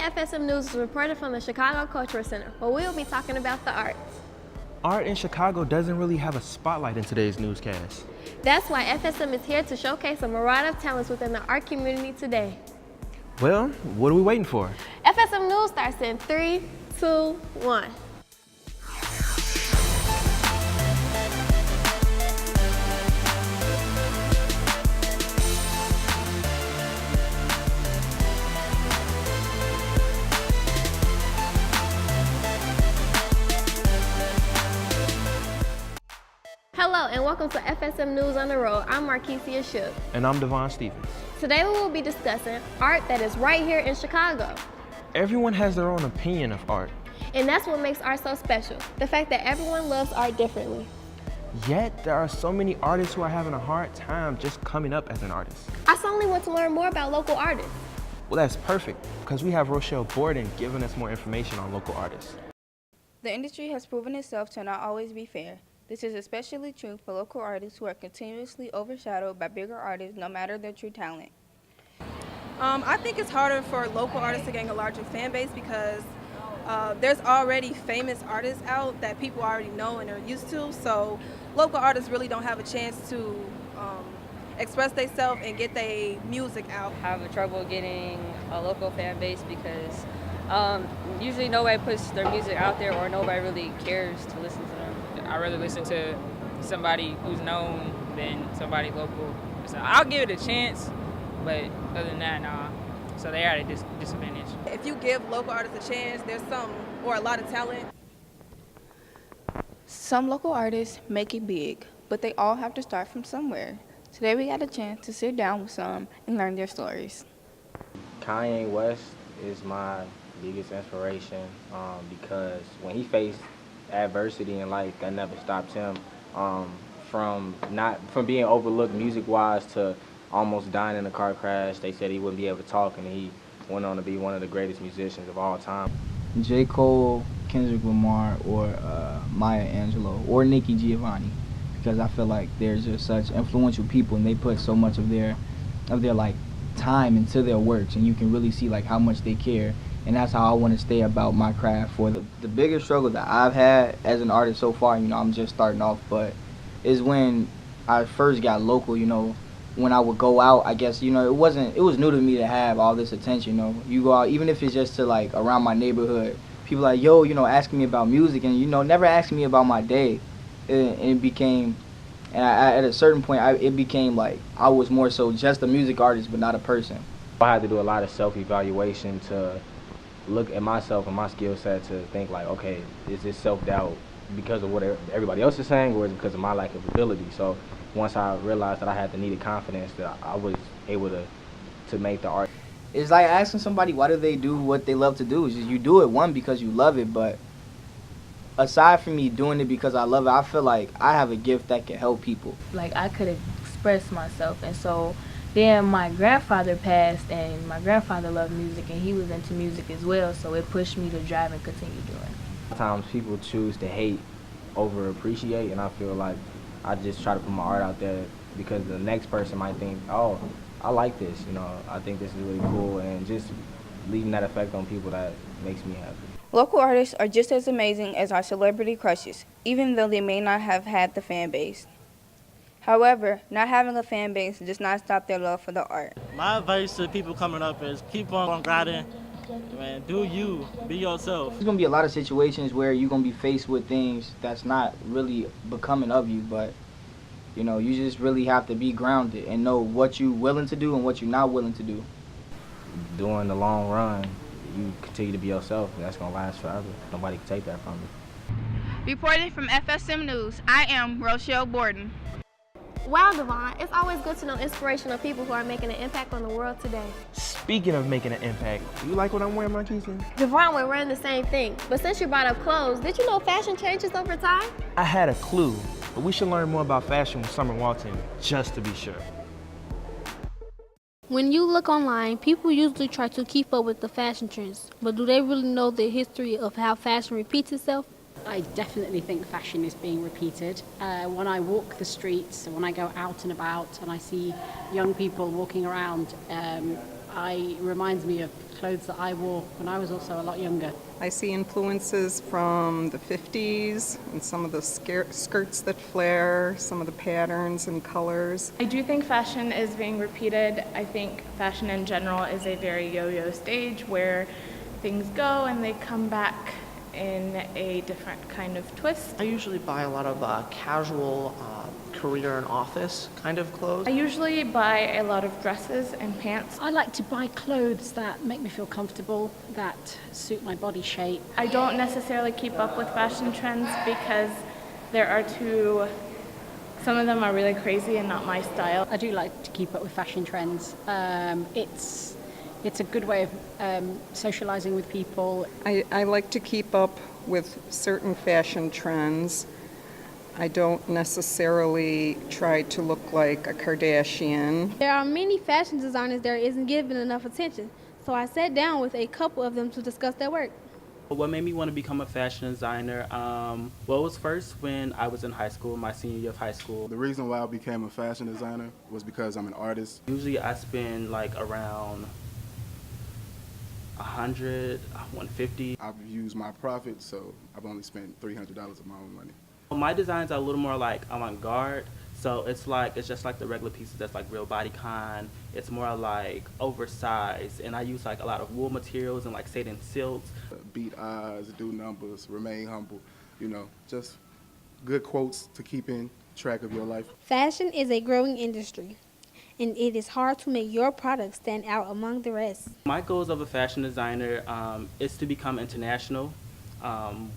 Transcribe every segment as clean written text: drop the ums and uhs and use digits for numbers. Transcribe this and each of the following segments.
FSM News is reported from the Chicago Cultural Center, where we will be talking about the arts. Art in Chicago doesn't really have a spotlight in today's newscast. That's why FSM is here to showcase a myriad of talents within the art community today. Well, what are we waiting for? FSM News starts in 3, 2, 1. Hello and welcome to FSM News on the Road. I'm Markesia Shook. And I'm Devon Stevens. Today we will be discussing art that is right here in Chicago. Everyone has their own opinion of art. And that's what makes art so special, the fact that everyone loves art differently. Yet, there are so many artists who are having a hard time just coming up as an artist. I suddenly want to learn more about local artists. Well, that's perfect, because we have Rochelle Borden giving us more information on local artists. The industry has proven itself to not always be fair. This is especially true for local artists who are continuously overshadowed by bigger artists no matter their true talent. I think it's harder for local artists to gain a larger fan base because there's already famous artists out that people already know and are used to, so local artists really don't have a chance to express themselves and get their music out. I have trouble getting a local fan base because usually nobody puts their music out there or nobody really cares to listen to them. I'd rather listen to somebody who's known than somebody local. So I'll give it a chance, but other than that, nah. So they are at a disadvantage. If you give local artists a chance, there's some or a lot of talent. Some local artists make it big, but they all have to start from somewhere. Today we got a chance to sit down with some and learn their stories. Kanye West is my biggest inspiration because when he faced adversity in life, that never stopped him from being overlooked music-wise to almost dying in a car crash. They said he wouldn't be able to talk, and he went on to be one of the greatest musicians of all time. J. Cole, Kendrick Lamar, or Maya Angelou, or Nikki Giovanni, because I feel like they're just such influential people, and they put so much of their like time into their works, and you can really see like how much they care. And that's how I want to stay about my craft. For the biggest struggle that I've had as an artist so far, I'm just starting off, but is when I first got local, when I would go out, I guess, it was new to me to have all this attention, You go out, even if it's just to like around my neighborhood, people like, yo, asking me about music and, never asking me about my day. And it became, at a certain point, it became like I was more so just a music artist, but not a person. I had to do a lot of self-evaluation to look at myself and my skill set to think like, okay, is this self-doubt because of what everybody else is saying, or is it because of my lack of ability? So once I realized that I had the needed confidence, that I was able to make the art. It's like asking somebody why do they do what they love to do. It's just you do it, one, because you love it, but aside from me doing it because I love it, I feel like I have a gift that can help people. Like I could express myself, and so then my grandfather passed, and my grandfather loved music, and he was into music as well, so it pushed me to drive and continue doing. Sometimes people choose to hate over appreciate, and I feel like I just try to put my art out there because the next person might think, oh, I like this, I think this is really cool, and just leaving that effect on people, that makes me happy. Local artists are just as amazing as our celebrity crushes, even though they may not have had the fan base. However, not having a fan base does not stop their love for the art. My advice to people coming up is keep on grinding, man. Do you, be yourself. There's gonna be a lot of situations where you're gonna be faced with things that's not really becoming of you, but you just really have to be grounded and know what you're willing to do and what you're not willing to do. During the long run, you continue to be yourself, and that's gonna last forever. Nobody can take that from you. Reporting from FSM News, I am Rochelle Borden. Wow, Devon, it's always good to know inspirational people who are making an impact on the world today. Speaking of making an impact, do you like what I'm wearing, Markesia? Devon, we're wearing the same thing, but since you brought up clothes, did you know fashion changes over time? I had a clue, but we should learn more about fashion with Summer Walton, just to be sure. When you look online, people usually try to keep up with the fashion trends, but do they really know the history of how fashion repeats itself? I definitely think fashion is being repeated. When I walk the streets, when I go out and about and I see young people walking around, reminds me of clothes that I wore when I was also a lot younger. I see influences from the 50s and some of the skirts that flare, some of the patterns and colors. I do think fashion is being repeated. I think fashion in general is a very yo-yo stage where things go and they come back in a different kind of twist. I usually buy a lot of casual career and office kind of clothes. I usually buy a lot of dresses and pants. I like to buy clothes that make me feel comfortable, that suit my body shape. I don't necessarily keep up with fashion trends because some of them are really crazy and not my style. I do like to keep up with fashion trends. It's a good way of socializing with people. I like to keep up with certain fashion trends. I don't necessarily try to look like a Kardashian. There are many fashion designers that isn't given enough attention, so I sat down with a couple of them to discuss their work. What made me want to become a fashion designer? Well, it was first when I was in high school, my senior year of high school. The reason why I became a fashion designer was because I'm an artist. Usually I spend like around 100, 150. I've used my profit, so I've only spent $300 of my own money. My designs are a little more like avant-garde, so it's just like the regular pieces that's like real bodycon. It's more like oversized, and I use like a lot of wool materials and like satin silks. Beat eyes, do numbers, remain humble, just good quotes to keep in track of your life. Fashion is a growing industry, and it is hard to make your product stand out among the rest. My goals of a fashion designer is to become international.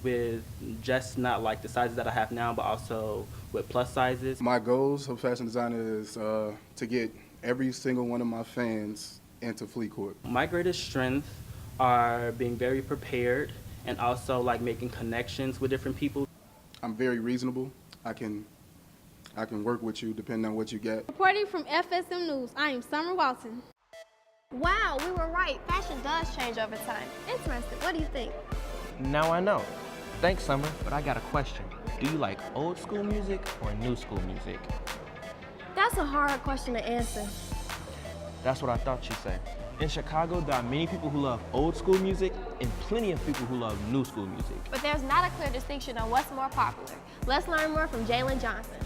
With just not like the sizes that I have now, but also with plus sizes. My goals of fashion designer is to get every single one of my fans into Fleet Court. My greatest strengths are being very prepared and also like making connections with different people. I'm very reasonable. I can work with you depending on what you get. Reporting from FSM News, I am Summer Walton. Wow, we were right. Fashion does change over time. Interesting. What do you think? Now I know. Thanks, Summer, but I got a question. Do you like old school music or new school music? That's a hard question to answer. That's what I thought you'd say. In Chicago, there are many people who love old school music and plenty of people who love new school music. But there's not a clear distinction on what's more popular. Let's learn more from Jalen Johnson.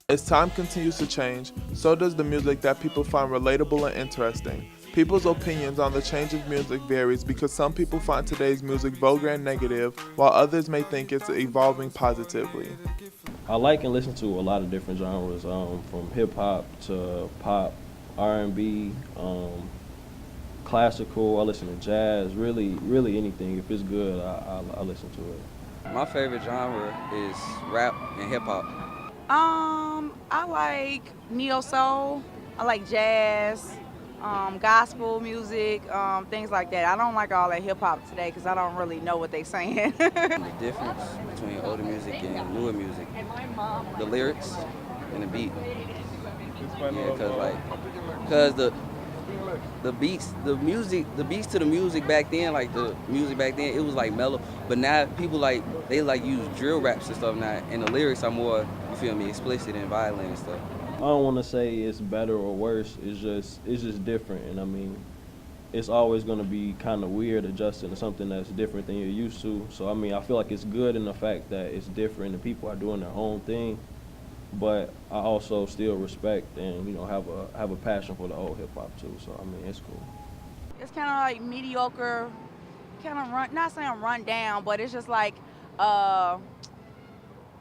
As time continues to change, so does the music that people find relatable and interesting. People's opinions on the change of music varies because some people find today's music vulgar and negative, while others may think it's evolving positively. I like and listen to a lot of different genres, from hip-hop to pop, R&B, classical. I listen to jazz, really anything. If it's good, I listen to it. My favorite genre is rap and hip-hop. I like neo-soul, I like jazz, gospel music, things like that. I don't like all that hip-hop today because I don't really know what they're saying. The difference between older music and newer music, the lyrics and the beat. Yeah, because the beats to the music back then, like the music back then, it was like mellow. But now people they use drill raps and stuff now, and the lyrics are more, you feel me, explicit and violent and stuff. I don't want to say it's better or worse. It's just different, and I mean, it's always going to be kind of weird adjusting to something that's different than you're used to. So I mean, I feel like it's good in the fact that it's different and people are doing their own thing, but I also still respect and have a passion for the old hip hop too. So I mean, it's cool. It's kind of like mediocre, kind of not saying run down, but it's just like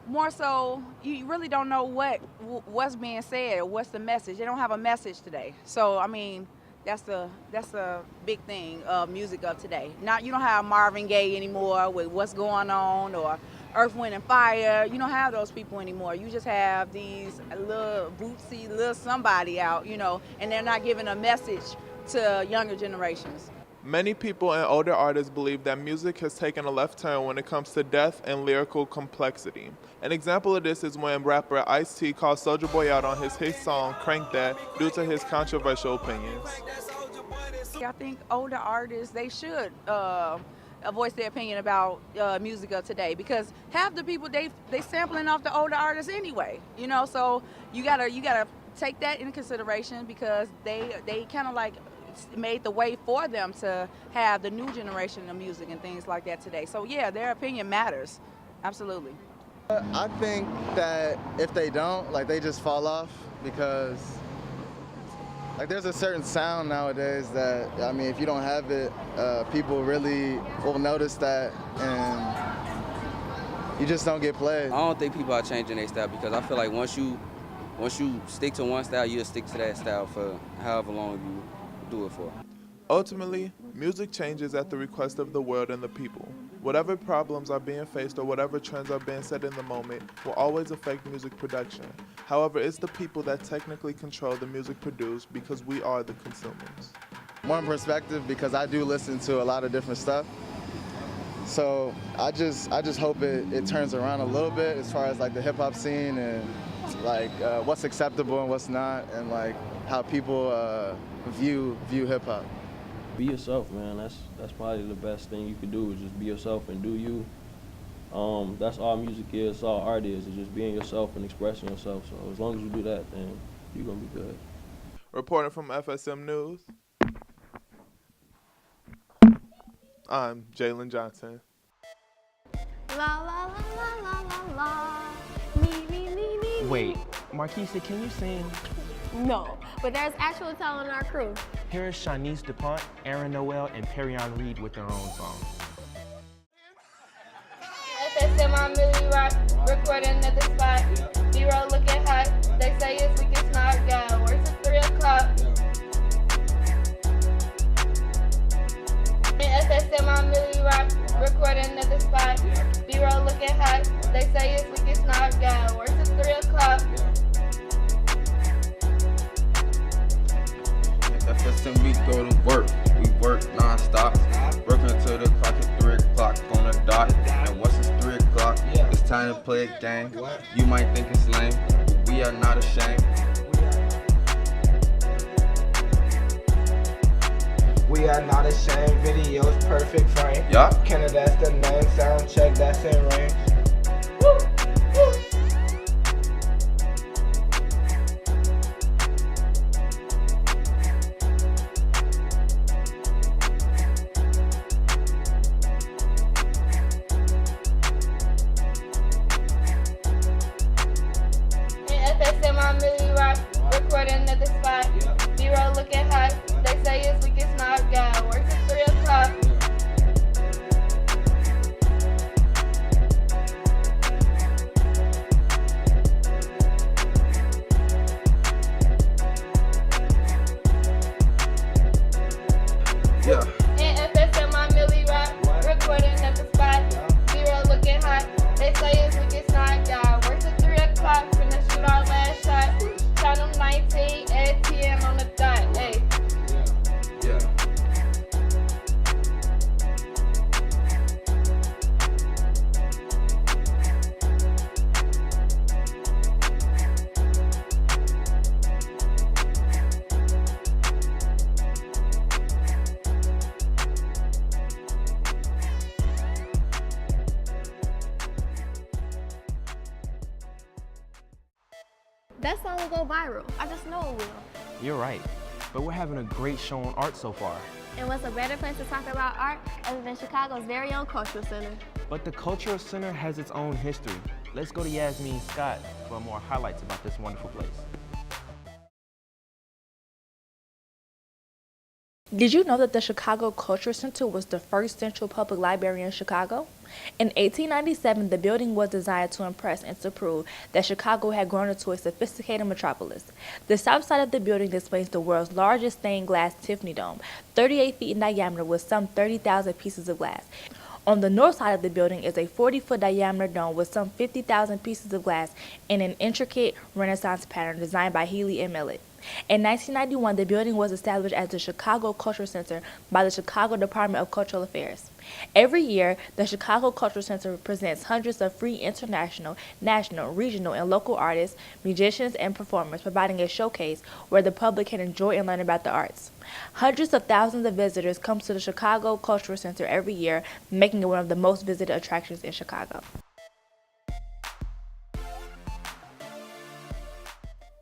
more so you really don't know what's being said or what's the message. They don't have a message today. So I mean, that's a big thing of music of today. Now you don't have Marvin Gaye anymore with What's Going On or Earth, Wind and Fire. You don't have those people anymore. You just have these little bootsy little somebody out, and they're not giving a message to younger generations. Many people and older artists believe that music has taken a left turn when it comes to depth and lyrical complexity. An example of this is when rapper Ice-T called Soulja Boy out on his hit song Crank That due to his controversial opinions. I think older artists, they should voice their opinion about music of today, because half the people they sampling off the older artists anyway, so you gotta take that into consideration, because they kind of like made the way for them to have the new generation of music and things like that today. So yeah, their opinion matters. Absolutely. I think that if they don't, like, they just fall off because, like, there's a certain sound nowadays that, I mean, if you don't have it, people really will notice that, and you just don't get played. I don't think people are changing their style because I feel like once you stick to one style, you'll stick to that style for however long you do it for. Ultimately, music changes at the request of the world and the people. Whatever problems are being faced or whatever trends are being set in the moment will always affect music production. However, it's the people that technically control the music produced because we are the consumers. More in perspective, because I do listen to a lot of different stuff. So I just hope it turns around a little bit as far as like the hip hop scene and like what's acceptable and what's not, and like how people view hip hop. Be yourself, man. That's probably the best thing you could do is just be yourself and do you. That's all music is, that's all art is just being yourself and expressing yourself. So as long as you do that, then you're gonna be good. Reporting from FSM News, I'm Jalen Johnson. La la la la la la la. Me, me, me, me. Wait, Marquise, can you sing? No, but there's actual talent in our crew. Here is Shanice DuPont, Aaron Noel, and Perryon Reed with their own song. FSM on Millie Rock, recording at the spot. B-roll looking hot. They say it's weak, it's not go. Works at 3 o'clock. FSM on Millie Rock, recording at the spot. B-roll looking hot. They say it's weak, it's not go. Works at 3 o'clock. FSM, we go to work. We work non-stop. Working until the clock at 3 o'clock on the dot. And once it's 3 o'clock, it's time to play a game. You might think it's lame, but we are not ashamed. We are not ashamed. Videos perfect frame. Yup. Canada, that's the name. Sound check, that's in range. Woo! Woo! FSM on Millie Rock, recording at the spot. B-roll looking hot. They say it's weak, it's not go. Works at 3 o'clock. Yeah. And FSM on Millie Rock, recording at the spot. B-roll looking hot. They say it's weak, it's not go. Works at 3 o'clock. Finna shoot our last shot. Shot them 19 at 10 on the dot. Hey. Yeah. That song will go viral. I just know it will. You're right, but we're having a great show on art so far. And what's a better place to talk about art other than Chicago's very own Cultural Center? But the Cultural Center has its own history. Let's go to Yasmeen Scott for more highlights about this wonderful place. Did you know that the Chicago Cultural Center was the first central public library in Chicago? In 1897, the building was designed to impress and to prove that Chicago had grown into a sophisticated metropolis. The south side of the building displays the world's largest stained glass Tiffany dome, 38 feet in diameter with some 30,000 pieces of glass. On the north side of the building is a 40-foot diameter dome with some 50,000 pieces of glass in an intricate Renaissance pattern designed by Healy and Millet. In 1991, the building was established as the Chicago Cultural Center by the Chicago Department of Cultural Affairs. Every year, the Chicago Cultural Center presents hundreds of free international, national, regional, and local artists, musicians, and performers, providing a showcase where the public can enjoy and learn about the arts. Hundreds of thousands of visitors come to the Chicago Cultural Center every year, making it one of the most visited attractions in Chicago.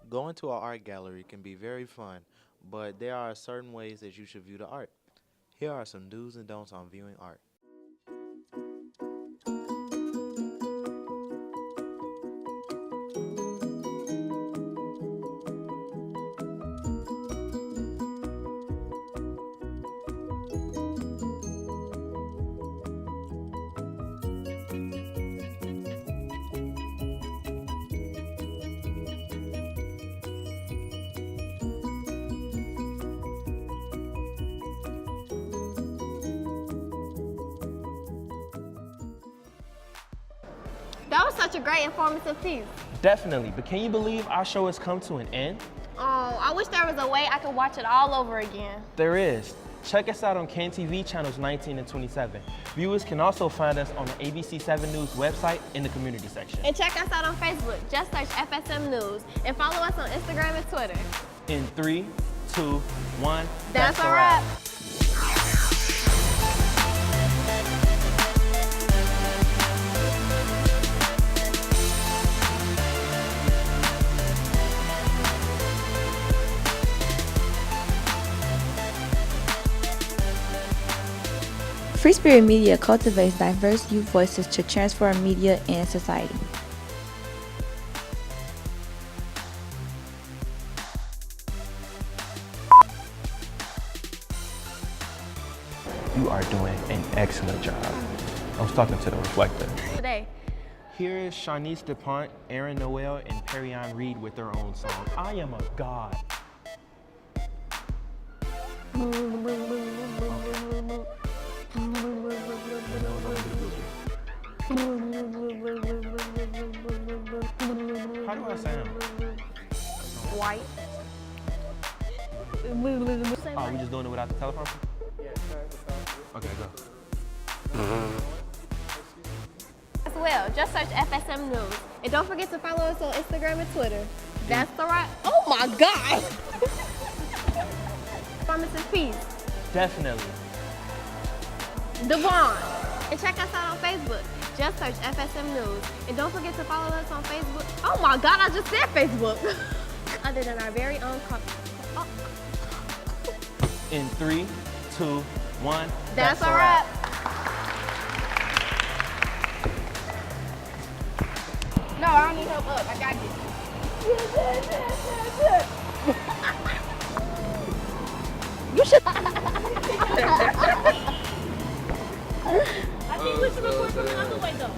Going to an art gallery can be very fun. but there are certain ways that you should view the art. Here are some do's and don'ts on viewing art. That was such a great informative piece. Definitely, but can you believe our show has come to an end? Oh, I wish there was a way I could watch it all over again. There is. Check us out on KNTV channels 19 and 27. Viewers can also find us on the ABC7 News website in the community section. And check us out on Facebook. Just search FSM News. And follow us on Instagram and Twitter. In 3, 2, 1, that's a wrap. Free Spirit Media cultivates diverse youth voices to transform media and society. You are doing an excellent job. I was talking to the reflector. Today. Here is Shanice DuPont, Aaron Noel, and Perrionne Reed with their own song, I Am a God. How do I sound? White. Oh, we just doing it without the teleprompter? Yeah, okay, go. As well, just search FSM News. And don't forget to follow us on Instagram and Twitter. That's the right. Oh my God! Performative piece. Definitely. Devon. And check us out on Facebook. Just search FSM News. And don't forget to follow us on Facebook. Oh my God, I just said Facebook. Other than our very own In 3, 2, 1. That's a wrap. No, I don't need help up. I got this. You should. I think we should record from the other way though.